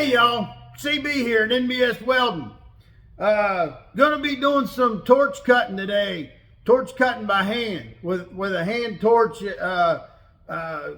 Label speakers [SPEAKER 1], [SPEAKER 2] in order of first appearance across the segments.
[SPEAKER 1] Hey y'all, CB here at NBS Welding. Gonna be doing some torch cutting today. Torch cutting by hand with a hand torch,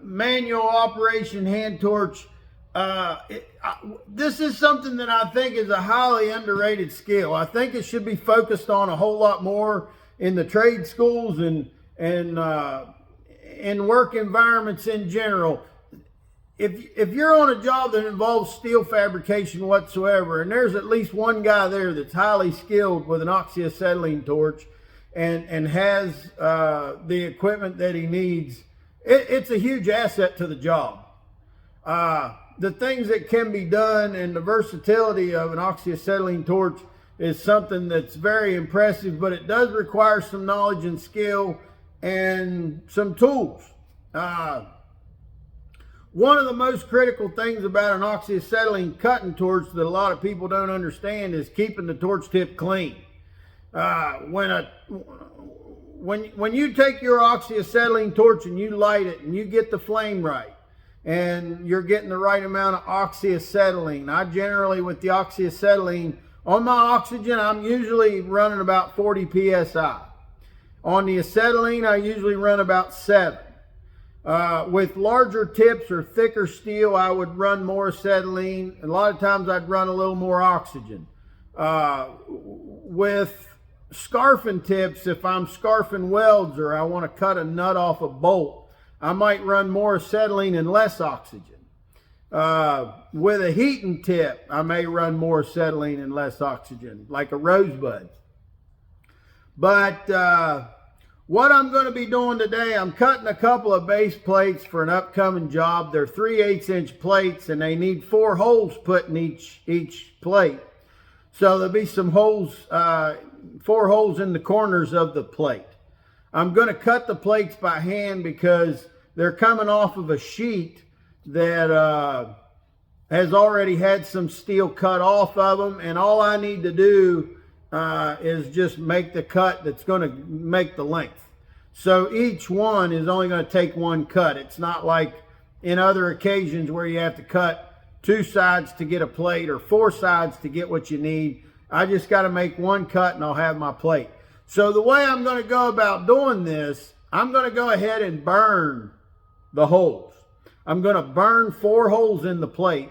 [SPEAKER 1] manual operation hand torch. This is something that I think is a highly underrated skill. I think it should be focused on a whole lot more in the trade schools and in work environments in general. If you're on a job that involves steel fabrication whatsoever, and there's at least one guy there that's highly skilled with an oxyacetylene torch and has the equipment that he needs, it's a huge asset to the job. The things that can be done and the versatility of an oxyacetylene torch is something that's very impressive, but it does require some knowledge and skill and some tools. One of the most critical things about an oxyacetylene cutting torch that a lot of people don't understand is keeping the torch tip clean. When you take your oxyacetylene torch and you light it and you get the flame right and you're getting the right amount of oxyacetylene, I generally, with the oxyacetylene, on my oxygen, I'm usually running about 40 psi. On the acetylene, I usually run about 7. With larger tips or thicker steel, I would run more acetylene. A lot of times I'd run a little more oxygen. With scarfing tips, if I'm scarfing welds or I want to cut a nut off a bolt, I might run more acetylene and less oxygen. With a heating tip, I may run more acetylene and less oxygen, like a rosebud. But what I'm going to be doing today, I'm cutting a couple of base plates for an upcoming job. They're 3/8 inch plates and they need 4 holes put in each plate. So there'll be some holes, 4 holes in the corners of the plate. I'm going to cut the plates by hand because they're coming off of a sheet that has already had some steel cut off of them, and all I need to do is just make the cut that's going to make the length. So each one is only going to take one cut. It's not like in other occasions where you have to cut 2 sides to get a plate or 4 sides to get what you need. I just got to make one cut and I'll have my plate. So the way I'm going to go about doing this, I'm going to go ahead and burn the holes. I'm going to burn 4 holes in the plate.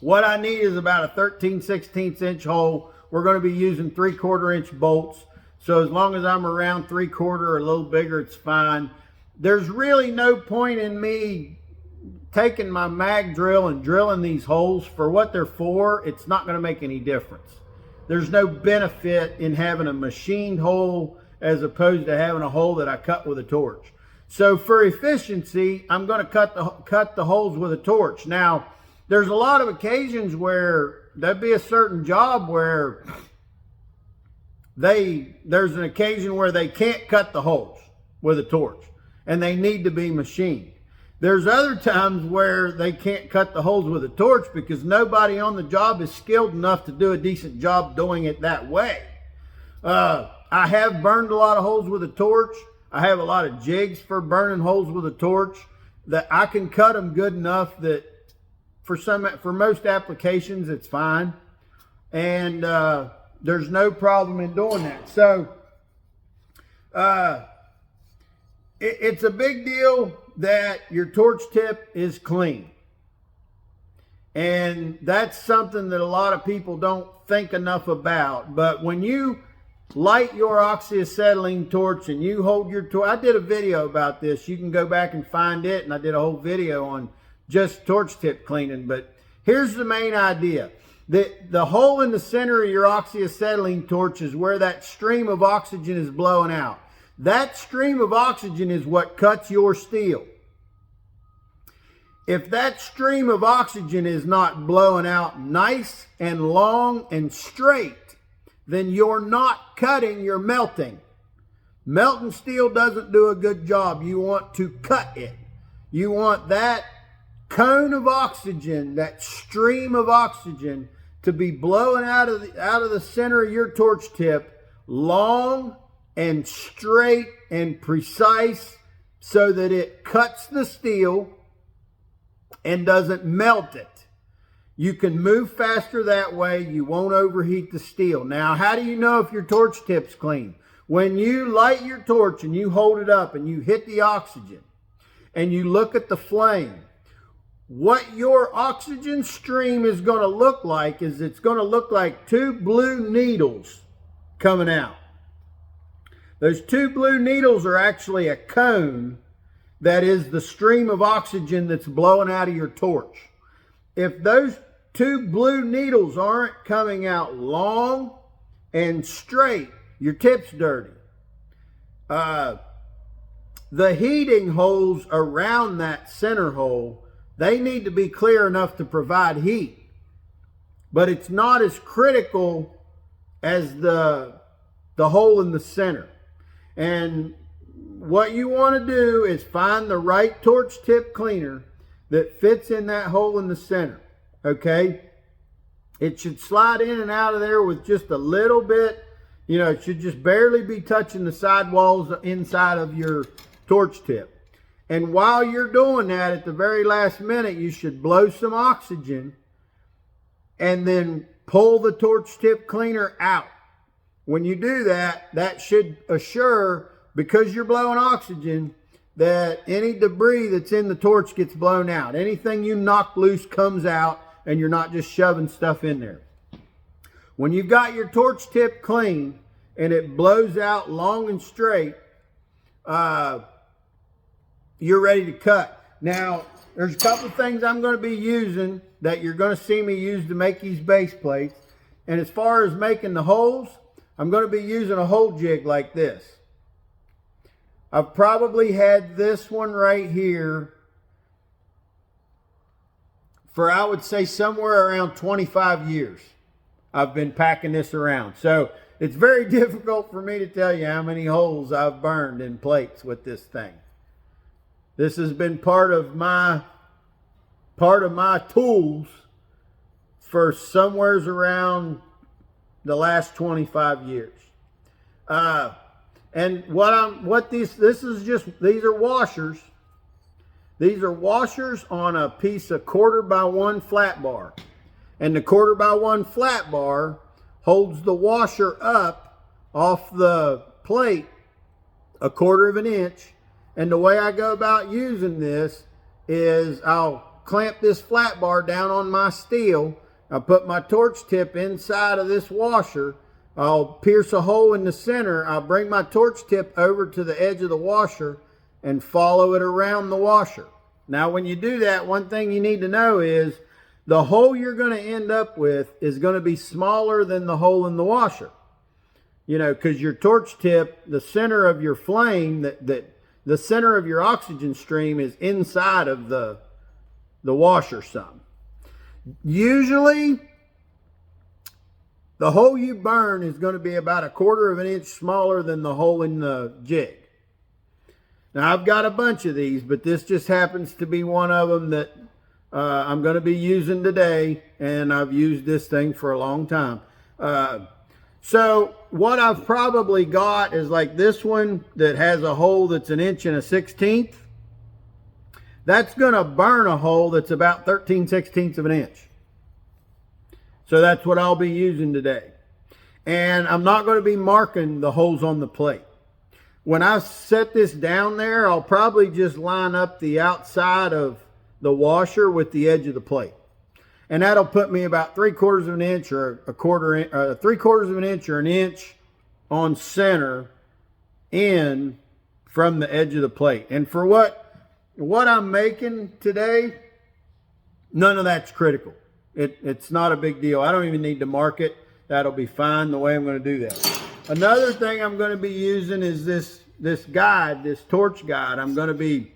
[SPEAKER 1] What I need is about a 13/16 inch hole. We're going to be using 3/4 inch bolts. So as long as I'm around 3/4 or a little bigger, it's fine. There's really no point in me taking my mag drill and drilling these holes. For what they're for, it's not going to make any difference. There's no benefit in having a machined hole as opposed to having a hole that I cut with a torch. So for efficiency, I'm going to cut the holes with a torch. Now, there's a lot of occasions where there'd be a certain job where there's an occasion where they can't cut the holes with a torch and they need to be machined. There's other times where they can't cut the holes with a torch because nobody on the job is skilled enough to do a decent job doing it that way. I have burned a lot of holes with a torch. I have a lot of jigs for burning holes with a torch that I can cut them good enough that for most applications it's fine, and there's no problem in doing that. So it's a big deal that your torch tip is clean, and that's something that a lot of people don't think enough about. But when you light your oxyacetylene torch and you hold your torch, I did a video about this. You can go back and find it, and I did a whole video on just torch tip cleaning. But here's the main idea. The hole in the center of your oxyacetylene torch is where that stream of oxygen is blowing out. That stream of oxygen is what cuts your steel. If that stream of oxygen is not blowing out nice and long and straight, then you're not cutting, you're melting. Melting steel doesn't do a good job. You want to cut it. You want that cone of oxygen, that stream of oxygen, to be blowing out of the center of your torch tip, long and straight and precise, so that it cuts the steel and doesn't melt it. You can move faster that way. You won't overheat the steel. Now, how do you know if your torch tip's clean? When you light your torch and you hold it up and you hit the oxygen and you look at the flame, what your oxygen stream is going to look like is it's going to look like two blue needles coming out. Those two blue needles are actually a cone that is the stream of oxygen that's blowing out of your torch. If those two blue needles aren't coming out long and straight, your tip's dirty. The heating holes around that center hole, they need to be clear enough to provide heat. But it's not as critical as the hole in the center. And what you want to do is find the right torch tip cleaner that fits in that hole in the center. Okay, it should slide in and out of there with just a little bit. You know, it should just barely be touching the sidewalls inside of your torch tip. And while you're doing that, at the very last minute, you should blow some oxygen and then pull the torch tip cleaner out. When you do that, that should assure, because you're blowing oxygen, that any debris that's in the torch gets blown out. Anything you knock loose comes out, and you're not just shoving stuff in there. When you've got your torch tip clean and it blows out long and straight, you're ready to cut. Now, there's a couple things I'm going to be using that you're going to see me use to make these base plates. And as far as making the holes, I'm going to be using a hole jig like this. I've probably had this one right here for, I would say, somewhere around 25 years. I've been packing this around. So it's very difficult for me to tell you how many holes I've burned in plates with this thing. This has been part of my tools for somewheres around the last 25 years. And these are washers. These are washers on a piece of 1/4x1 flat bar. And the 1/4x1 flat bar holds the washer up off the plate 1/4 of an inch. And the way I go about using this is I'll clamp this flat bar down on my steel. I'll put my torch tip inside of this washer. I'll pierce a hole in the center. I'll bring my torch tip over to the edge of the washer and follow it around the washer. Now, when you do that, one thing you need to know is the hole you're going to end up with is going to be smaller than the hole in the washer. You know, because your torch tip, the center of your flame, the center of your oxygen stream is inside of the washer some. Usually, the hole you burn is going to be about 1/4 of an inch smaller than the hole in the jig. Now, I've got a bunch of these, but this just happens to be one of them that I'm going to be using today, and I've used this thing for a long time. So what I've probably got is like this one that has a hole that's 1 1/16". That's going to burn a hole that's about 13/16 of an inch. So that's what I'll be using today. And I'm not going to be marking the holes on the plate. When I set this down there, I'll probably just line up the outside of the washer with the edge of the plate. And that'll put me about 3/4 of an inch or 3/4 of an inch or an inch on center in from the edge of the plate. And for what I'm making today, none of that's critical. It's not a big deal. I don't even need to mark it. That'll be fine the way I'm going to do that. Another thing I'm going to be using is this guide, this torch guide. I'm going to be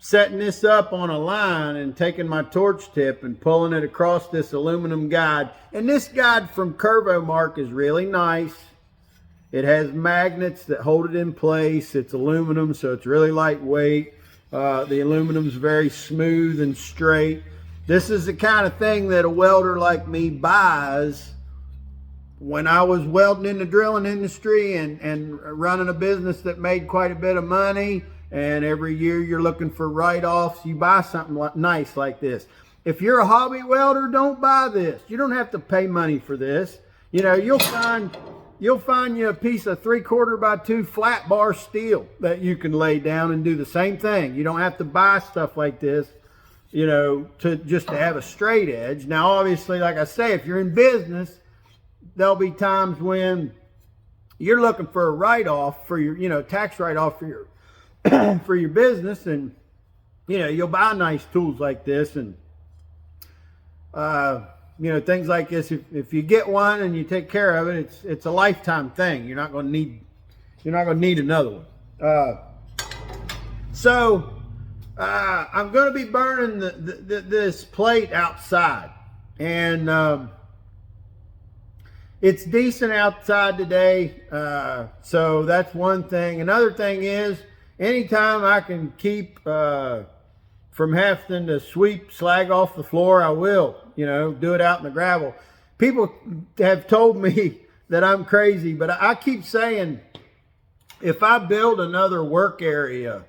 [SPEAKER 1] setting this up on a line and taking my torch tip and pulling it across this aluminum guide. And this guide from Curvomark is really nice. It has magnets that hold it in place. It's aluminum, so it's really lightweight. The aluminum's very smooth and straight. This is the kind of thing that a welder like me buys. When I was welding in the drilling industry and running a business that made quite a bit of money, and every year you're looking for write-offs, you buy something nice like this. If you're a hobby welder, don't buy this. You don't have to pay money for this. You know, you'll find you a piece of 3/4 by 2 flat bar steel that you can lay down and do the same thing. You don't have to buy stuff like this, you know, to have a straight edge. Now, obviously, like I say, if you're in business, there'll be times when you're looking for a write-off for your, you know, tax write-off for your for your business, and you know, you'll buy nice tools like this, and you know, things like this. If you get one and you take care of it, it's a lifetime thing. You're not going to need another one. So I'm going to be burning this plate outside, and it's decent outside today. So that's one thing. Another thing is, anytime I can keep from having to sweep slag off the floor, I will, you know, do it out in the gravel. People have told me that I'm crazy, but I keep saying, if I build another work area,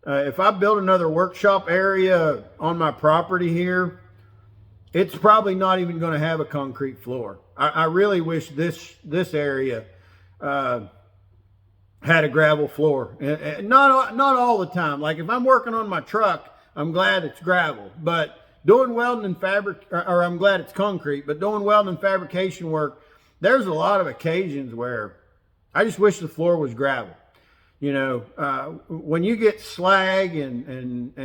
[SPEAKER 1] if I build another workshop area on my property here, it's probably not even going to have a concrete floor. I really wish this area had a gravel floor. And not all the time. Like if I'm working on my truck, I'm glad it's gravel. But doing welding and or I'm glad it's concrete, but doing welding and fabrication work, there's a lot of occasions where I just wish the floor was gravel. You know, when you get slag and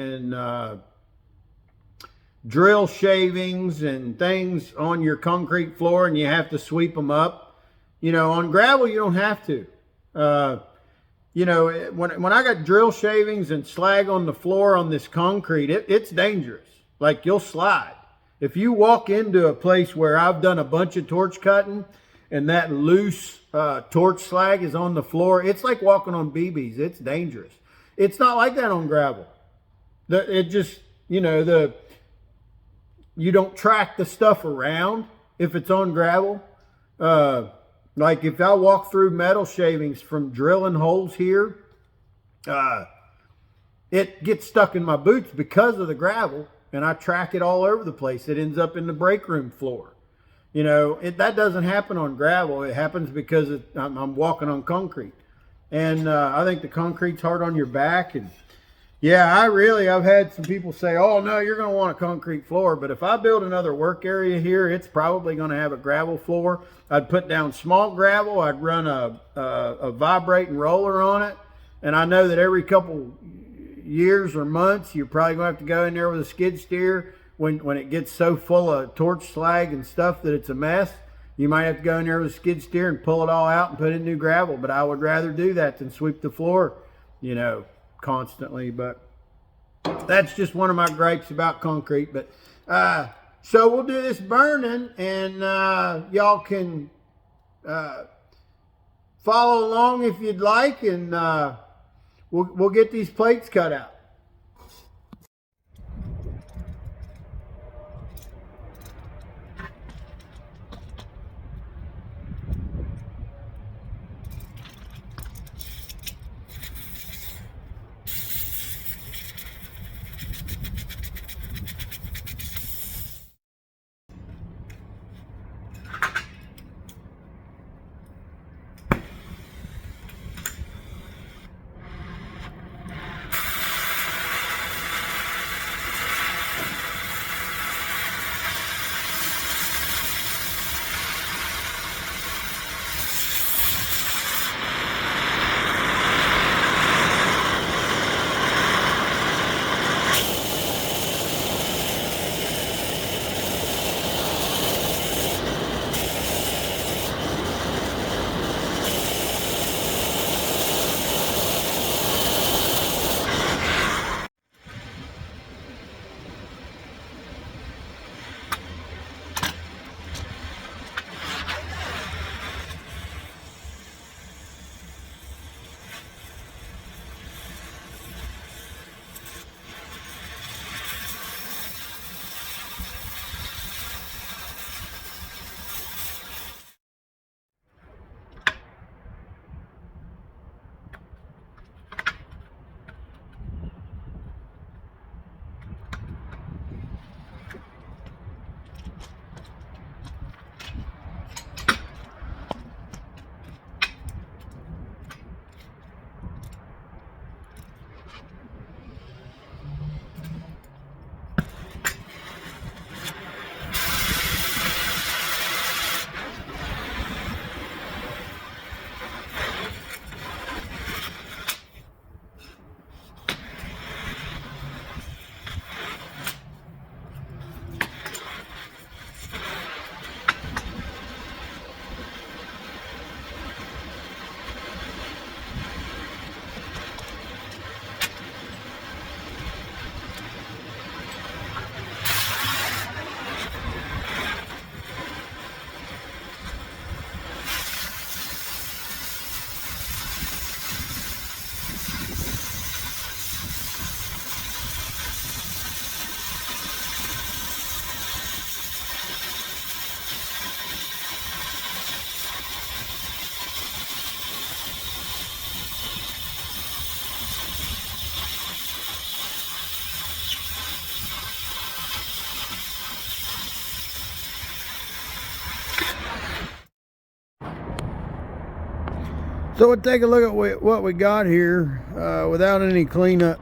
[SPEAKER 1] drill shavings and things on your concrete floor and you have to sweep them up, you know, on gravel you don't have to. You know, when I got drill shavings and slag on the floor on this concrete, it's dangerous. Like you'll slide. If you walk into a place where I've done a bunch of torch cutting and that loose torch slag is on the floor, it's like walking on BBs. It's dangerous. It's not like that on gravel. It just, you know, you don't track the stuff around if it's on gravel. Like if I walk through metal shavings from drilling holes here, it gets stuck in my boots because of the gravel, and I track it all over the place. It ends up in the break room floor. You know, that doesn't happen on gravel. It happens because I'm walking on concrete. And I think the concrete's hard on your back. And yeah, I've had some people say, oh no, you're going to want a concrete floor. But if I build another work area here, it's probably going to have a gravel floor. I'd put down small gravel. I'd run a vibrating roller on it. And I know that every couple years or months, you're probably going to have to go in there with a skid steer when it gets so full of torch slag and stuff that it's a mess. You might have to go in there with a skid steer and pull it all out and put in new gravel. But I would rather do that than sweep the floor, you know, constantly. But that's just one of my gripes about concrete. But so we'll do this burning, and y'all can follow along if you'd like, and we'll get these plates cut out. So we'll take a look at what we got here without any cleanup.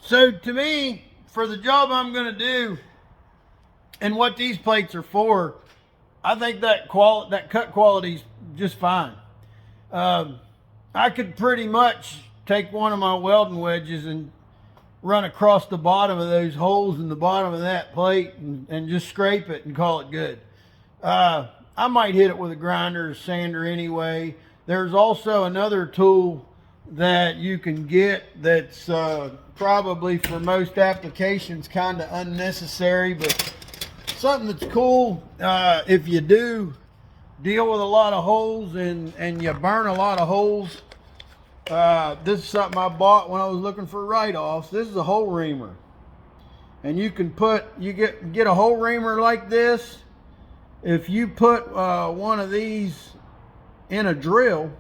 [SPEAKER 1] So to me, for the job I'm going to do and what these plates are for, I think that cut quality is just fine. I could pretty much take one of my welding wedges and run across the bottom of those holes in the bottom of that plate and just scrape it and call it good. I might hit it with a grinder or sander anyway. There's also another tool that you can get that's probably for most applications kind of unnecessary, but something that's cool if you do deal with a lot of holes and you burn a lot of holes. This is something I bought when I was looking for write-offs. This is a hole reamer, and you can get a hole reamer like this. If you put one of these in a drill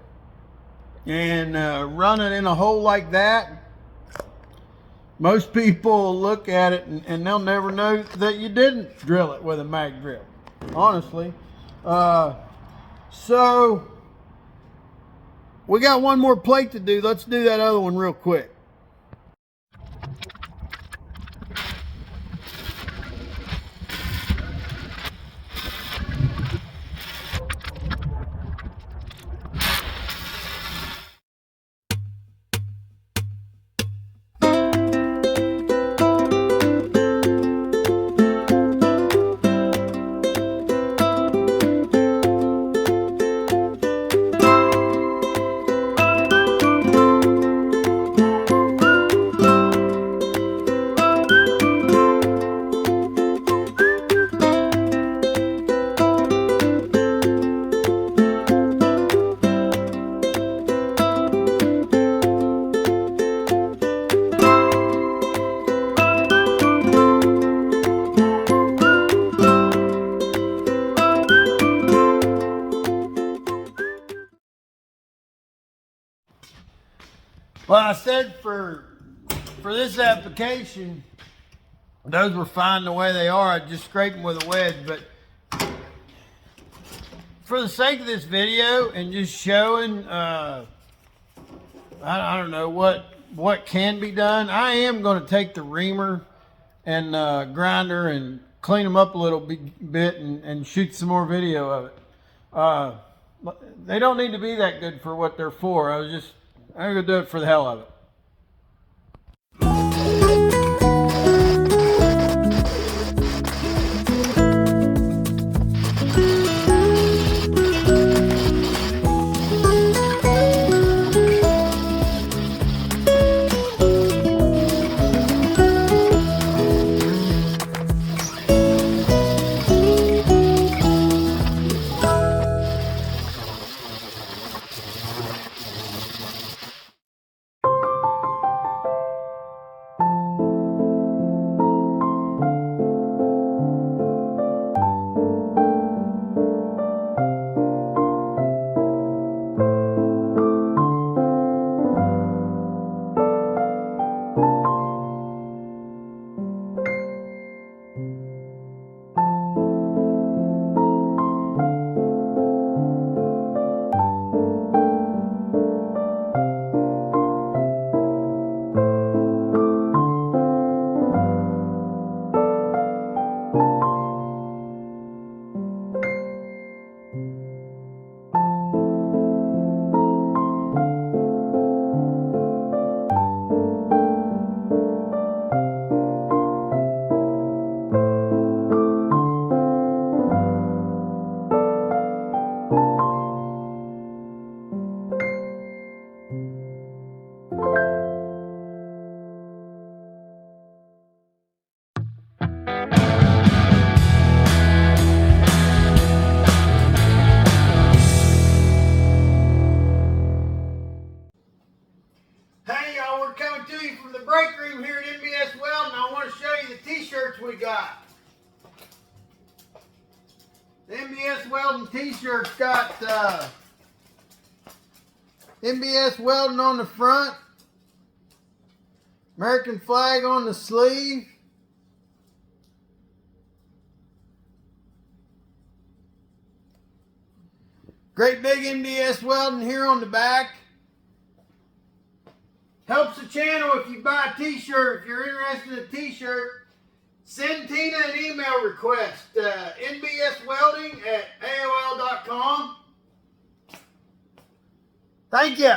[SPEAKER 1] and run it in a hole like that, most people look at it and they'll never know that you didn't drill it with a mag drill, honestly. So we got one more plate to do. Let's do that other one real quick. Well, I said for this application, those were fine the way they are. I just scrape them with a wedge, but for the sake of this video and just showing, I don't know what can be done, I am going to take the reamer and grinder and clean them up a little bit and shoot some more video of it. They don't need to be that good for what they're for. I'm going to do it for the hell of it. got? The MBS Welding t-shirt's got MBS Welding on the front, American flag on the sleeve. Great big MBS Welding here on the back. Helps the channel if you buy a t-shirt. If you're interested in a t-shirt, send Tina an email request. nbswelding@aol.com. Thank you.